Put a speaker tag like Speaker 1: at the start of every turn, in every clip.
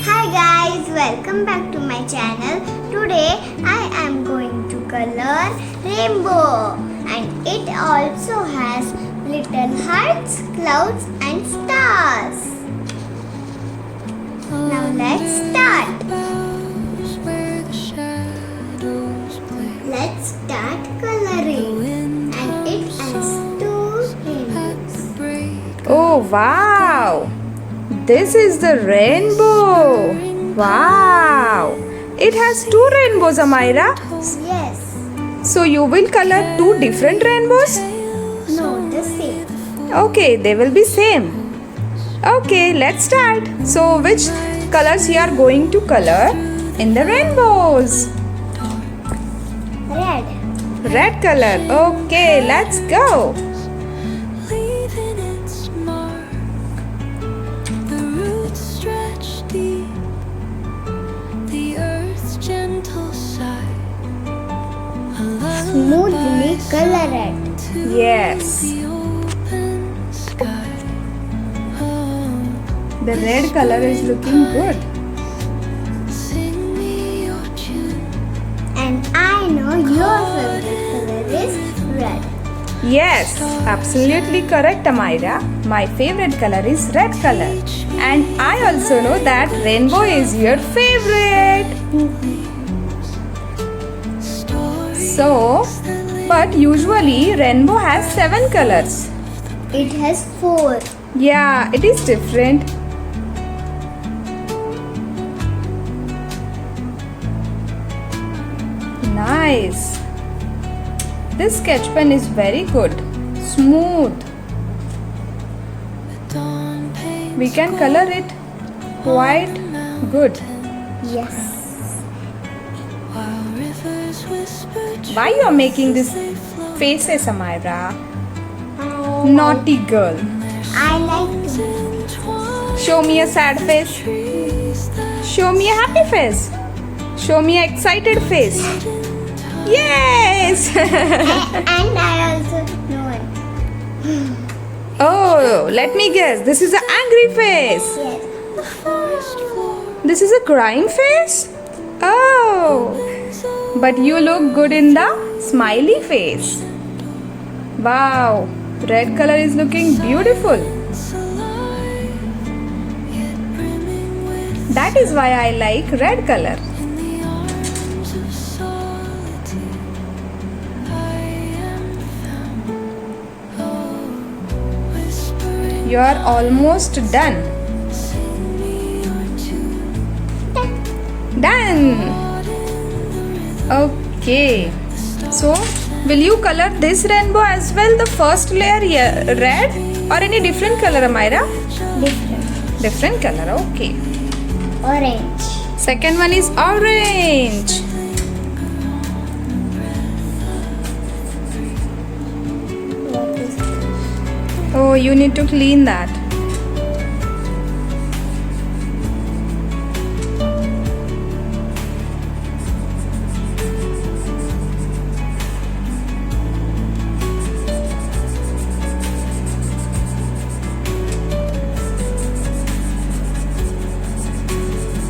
Speaker 1: Hi guys, welcome back to my channel. Today I am going to color rainbow and it also has little hearts, clouds and stars. Now let's start. Let's start coloring and it has two rainbows.
Speaker 2: Oh wow! This is the rainbow! Wow! It has two rainbows, Amira.
Speaker 1: Yes.
Speaker 2: So you will color two different rainbows?
Speaker 1: No, the same.
Speaker 2: Okay, they will be same. Okay, let's start. So which colors you are going to color in the rainbows?
Speaker 1: Red.
Speaker 2: Red color. Okay, let's go.
Speaker 1: Smoothly color it.
Speaker 2: Yes. The red color is looking good.
Speaker 1: And I know your favorite color is red.
Speaker 2: Yes, absolutely correct, Amira. My favorite color is red color. And I also know that rainbow is your favorite. So, but usually rainbow has 7 colors.
Speaker 1: It has 4.
Speaker 2: Yeah, it is different. Nice. This sketch pen is very good. Smooth. We can color it quite good.
Speaker 1: Yes.
Speaker 2: Why you are making this faces, Amira? Naughty girl.
Speaker 1: I like to.
Speaker 2: Show me a sad face. Show me a happy face. Show me a excited face. Yes!
Speaker 1: And I also know it.
Speaker 2: Oh, let me guess. This is an angry face.
Speaker 1: Yes.
Speaker 2: This is a crying face? Oh, but you look good in the smiley face. Wow, red color is looking beautiful. That is why I like red color. You are almost done. Done. Okay. So, will you color this rainbow as well? The first layer red or any different color, Amira?
Speaker 1: Different.
Speaker 2: Different color. Okay.
Speaker 1: Orange.
Speaker 2: Second one is orange.
Speaker 1: What is it?
Speaker 2: Oh, you need to clean that.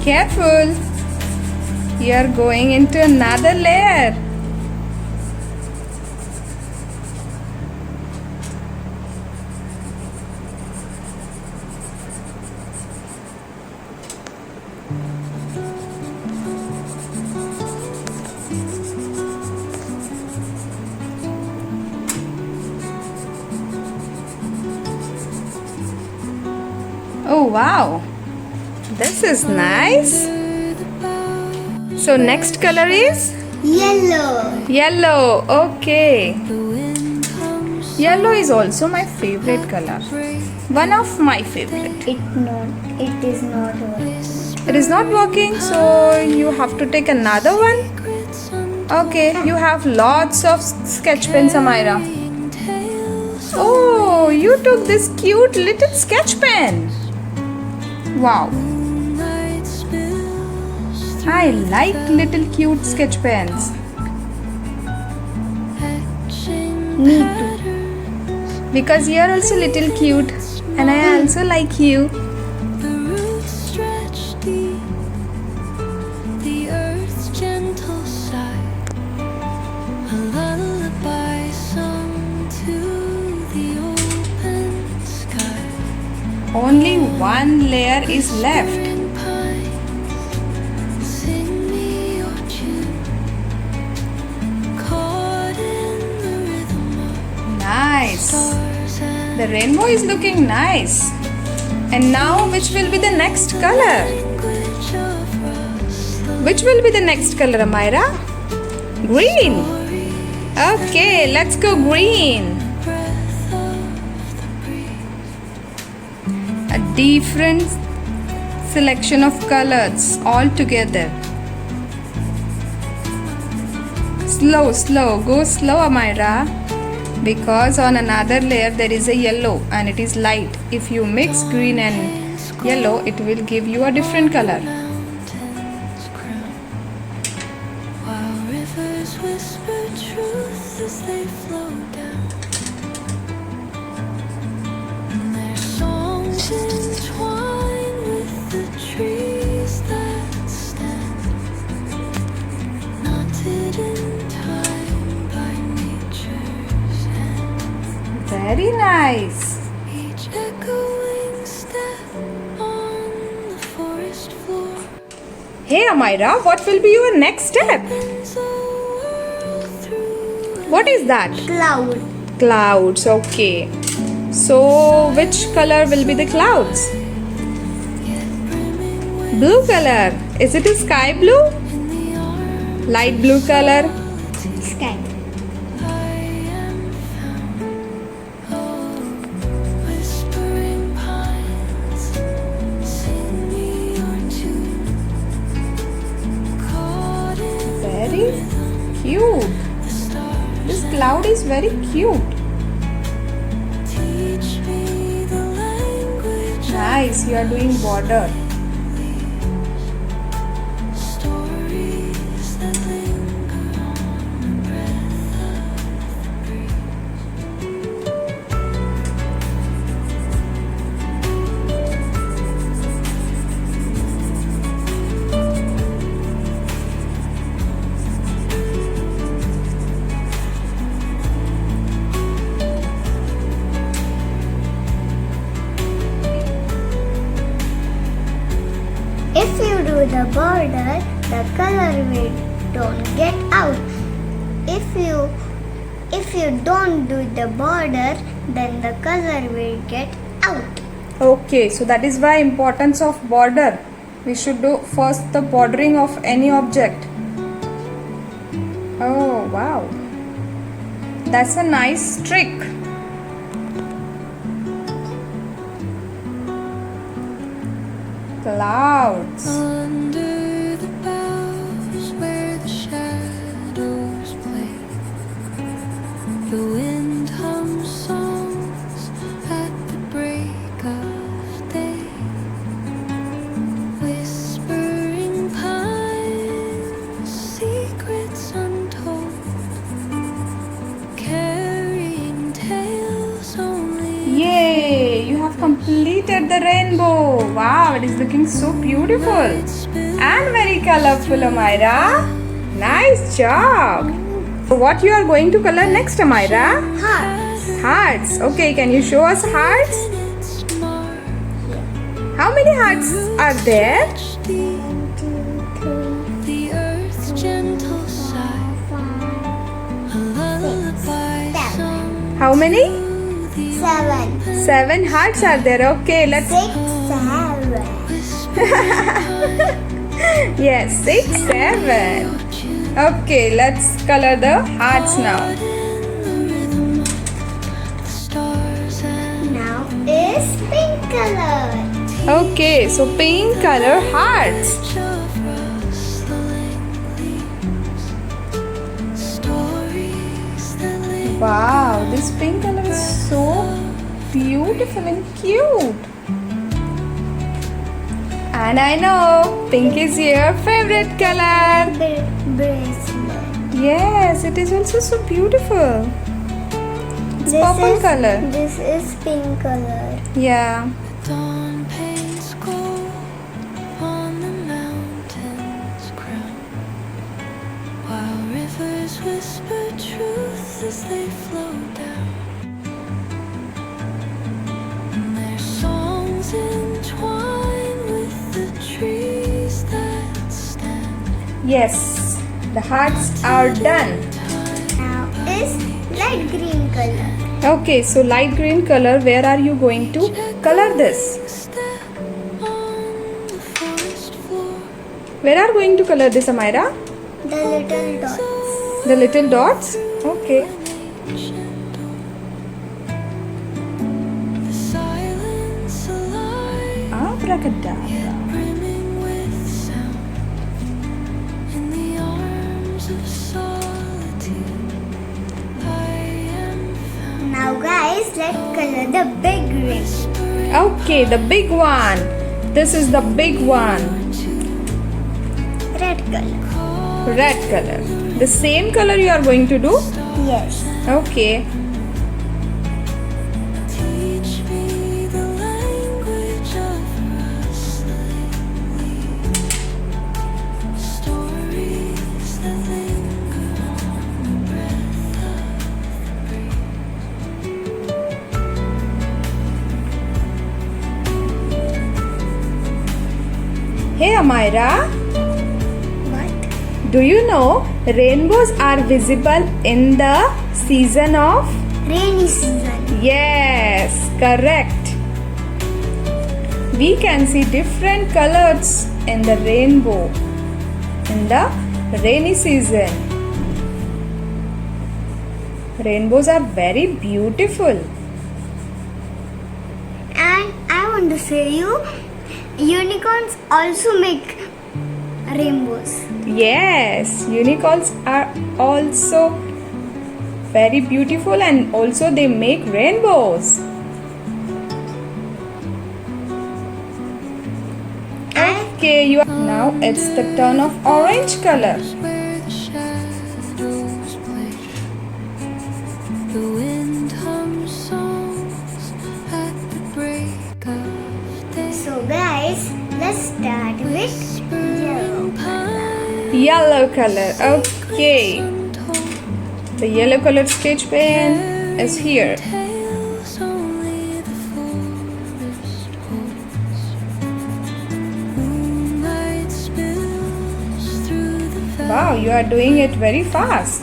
Speaker 2: Careful. You are going into another layer. Oh wow, this is nice. So next color is
Speaker 1: Yellow.
Speaker 2: yellow. Okay. Yellow is also my favorite color. One of my favorite.
Speaker 1: It is not working.
Speaker 2: It is not working, so you have to take another one. Okay, you have lots of sketch pens, Amira. Oh, you took this cute little sketch pen. Wow. I like little cute sketch pens.
Speaker 1: Me too.
Speaker 2: Because you are also little cute and I also like you. one layer is left. Nice. The rainbow is looking nice. And now which will be the next color? Which will be the next color, Amira? Green. Okay, let's go green. A different selection of colors all together. Slow, slow. Go slow, Amira. Because on another layer there is a yellow and it is light. If you mix green and yellow, it will give you a different color. Very nice.
Speaker 3: Each echoing step on the forest floor.
Speaker 2: Hey Amira, what will be your next step? What is that?
Speaker 1: Cloud.
Speaker 2: Clouds, okay. So which color will be the clouds? Blue color. Is it a sky blue? Light blue color?
Speaker 1: Sky.
Speaker 2: Very cute. This cloud is very cute. Nice, you are doing border.
Speaker 1: If you do the border, the color will don't get out. If you don't do the border, then the color will get out.
Speaker 2: Okay, so that is why importance of border. We should do first the bordering of any object. Oh wow, that's a nice trick. Clouds.
Speaker 3: Under the boughs where the shadows play, the wind hums songs at the break of day. Whispering pines, secrets untold, carrying tales only.
Speaker 2: Yay! You have completed the rainbow. Wow, it is looking so beautiful and very colorful, Amira. Nice job. So what you are going to color next, Amira?
Speaker 1: Hearts.
Speaker 2: Hearts. Okay, can you show us hearts?
Speaker 3: Its mark,
Speaker 2: How many hearts are there?
Speaker 3: the the earth's gentle sigh, a lullaby sung
Speaker 2: How many?
Speaker 3: the
Speaker 1: 7.
Speaker 2: 7 hearts are there. Okay, let's.
Speaker 1: 6, 7.
Speaker 2: Yes, 6, 7. Okay, let's color the hearts now.
Speaker 1: Now is pink color.
Speaker 2: Okay, so pink color hearts. Wow, this pink color is so beautiful and cute. And I know pink is your favorite color.
Speaker 1: Bracelet.
Speaker 2: Yes, it is also so beautiful. It's purple color.
Speaker 1: This is pink color.
Speaker 2: Yeah.
Speaker 3: Dawn paints gold on the mountain's crown, while rivers whisper truths as they flow down. And their songs entwined
Speaker 2: Yes, the hearts are done.
Speaker 1: Now is light green color.
Speaker 2: Okay, so light green color, where are you going to color this?
Speaker 3: Step on the forest floor.
Speaker 2: Where are you going to color this, Amira?
Speaker 1: The little dots.
Speaker 2: The little dots? Okay.
Speaker 3: The silence alive,
Speaker 2: Abracadabra.
Speaker 3: brimming with sound. In the arms of solitude, I am found.
Speaker 1: Now guys, let's color the big ring.
Speaker 2: Okay, the big one. This is the big one.
Speaker 1: Red color.
Speaker 2: Red color. The same color you are going to do?
Speaker 1: Yes.
Speaker 2: Okay.
Speaker 3: Teach me the language of rustling leaves. Stories that linger on the breath of the breeze.
Speaker 2: Hey Amira,
Speaker 1: What?
Speaker 2: do you know rainbows are visible in the season of?
Speaker 1: Rainy season.
Speaker 2: Yes, correct. We can see different colors in the rainbow in the rainy season. Rainbows are very beautiful.
Speaker 1: And I want to say you, unicorns also make rainbows.
Speaker 2: Yes, unicorns are also very beautiful and also they make rainbows. Okay, now it's the turn of orange color.
Speaker 3: Where the shadows play, the wind hums songs at the break of day.
Speaker 1: So guys, let's start with yellow.
Speaker 2: Yellow color. Okay,
Speaker 3: Untold
Speaker 2: the yellow colored sketch pen is here.
Speaker 3: tales only the forest holds. Moonlight spills through the
Speaker 2: Wow, you are doing it very fast.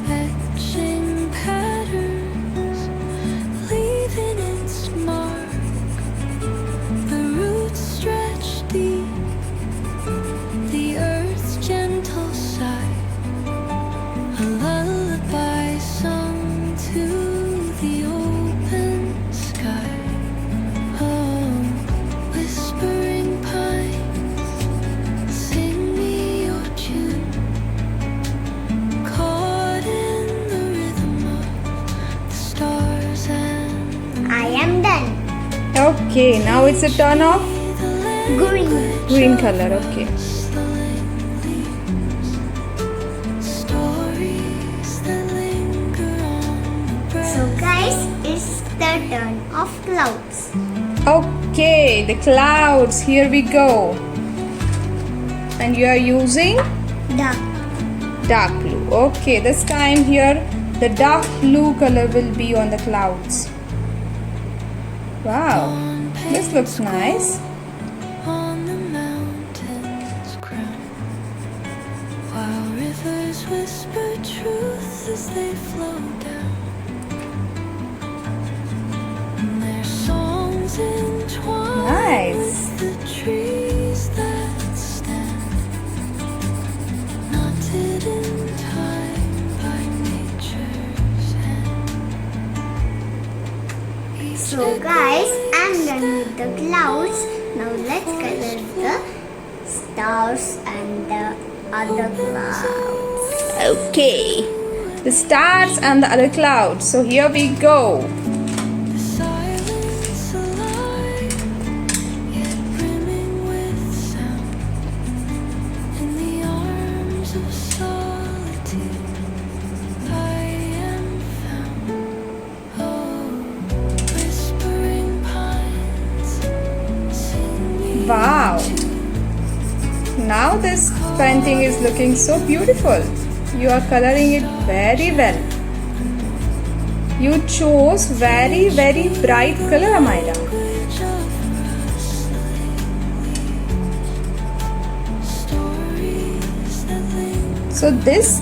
Speaker 3: etching patterns, leaving its mark. The roots stretch deep, the earth's gentle sigh, a lullaby sung to the open sky. Oh, whispering pines, sing me your tune. Caught in the rhythm of the stars and
Speaker 1: I am done.
Speaker 2: Okay, now it's the turn of
Speaker 3: the
Speaker 1: Green.
Speaker 2: green color. Okay.
Speaker 3: rustling leaves. Stories that linger on the breath.
Speaker 1: So guys, it's the turn of clouds.
Speaker 2: Okay, the clouds. Here we go. And you are using
Speaker 1: Dark.
Speaker 2: dark blue. Okay, this time here the dark blue color will be on the clouds. Wow, this looks nice.
Speaker 3: On the mountain's crown, while rivers whisper truth as they flow down, and their songs entwine
Speaker 2: Nice.
Speaker 3: with the trees that stand, knotted in time by nature's hand. Each
Speaker 1: So guys, I'm done with the clouds. Now let's color the stars and the other clouds.
Speaker 2: Okay, the stars and the other clouds. So here we go.
Speaker 3: The silence alive, yet brimming with sound. In the arms of solitude, I am found. Oh, whispering pines, sing me.
Speaker 2: Wow. Now this painting is looking so beautiful. You are coloring it very well. You chose very bright color, Amira.
Speaker 3: Language of rustling leaves. Stories
Speaker 2: So this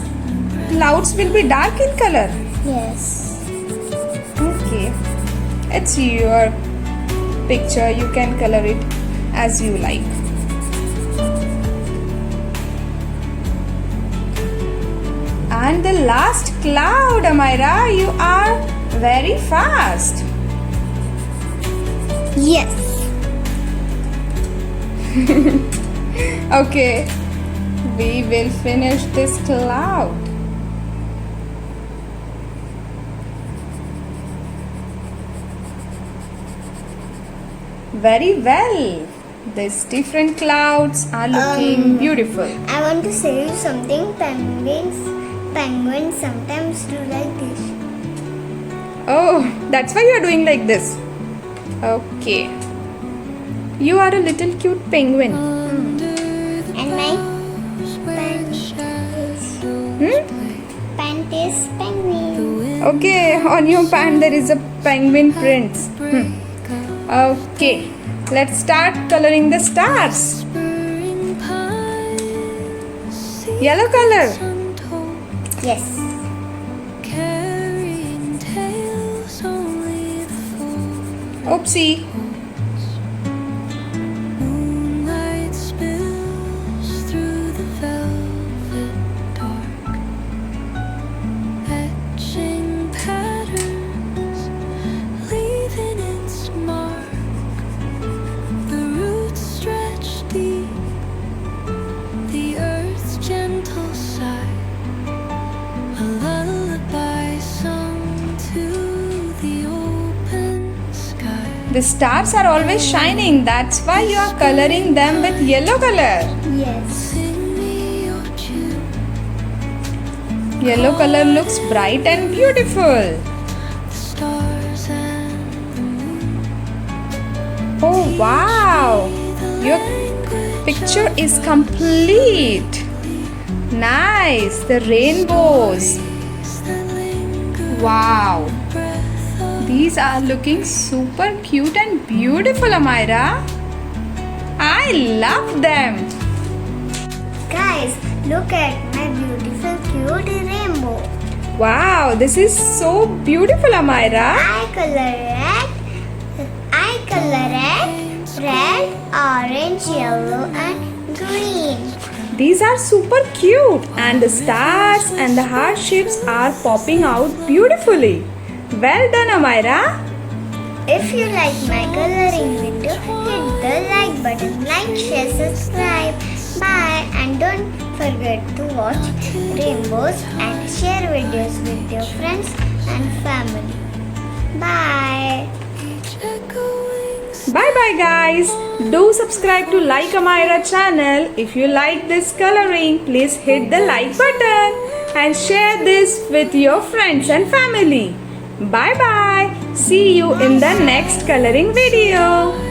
Speaker 2: clouds will be dark in color.
Speaker 1: Yes.
Speaker 2: Okay. It's your picture. You can color it as you like. And the last cloud, Amira, you are very fast.
Speaker 1: Yes.
Speaker 2: Okay, we will finish this cloud. Very well. These different clouds are looking beautiful.
Speaker 1: I want to say you something. Penguins sometimes do like this.
Speaker 2: Oh, that's why you are doing like this. Okay. You are a little cute penguin.
Speaker 1: And my pant is penguin.
Speaker 2: Okay, on your pant there is a penguin print. Okay, let's start coloring the stars. Yellow color.
Speaker 1: Yes.
Speaker 3: Carrying tales only the fool.
Speaker 2: Oopsie.
Speaker 3: Moonlight spills through the velvet dark, etching patterns, leaving its mark. The roots stretch deep, the earth's gentle sigh, a lullaby sung to the open sky.
Speaker 2: The stars are always shining. That's why you are coloring them with yellow color.
Speaker 1: Yes.
Speaker 3: Sing me your tune.
Speaker 2: Yellow color looks bright and beautiful.
Speaker 3: The stars and the moon.
Speaker 2: Oh wow! Your picture is complete. Nice. The rainbows.
Speaker 3: That linger
Speaker 2: Wow.
Speaker 3: breath of
Speaker 2: These are looking super cute and beautiful, Amira. I love them.
Speaker 1: Guys, look at my beautiful cute rainbow.
Speaker 2: Wow, this is so beautiful, Amira.
Speaker 1: I color it red, orange, yellow and green.
Speaker 2: These are super cute and the stars and the heart shapes are popping out beautifully. Well done, Amira.
Speaker 1: If you like my coloring video, hit the like button, like, share, subscribe. Bye, and don't forget to watch rainbows and share videos with your friends and family. Bye.
Speaker 3: each echoing
Speaker 2: Bye bye guys. Do subscribe to Like Amira channel. If you like this coloring, please hit the like button and share this with your friends and family. Bye bye. See you in the next coloring video.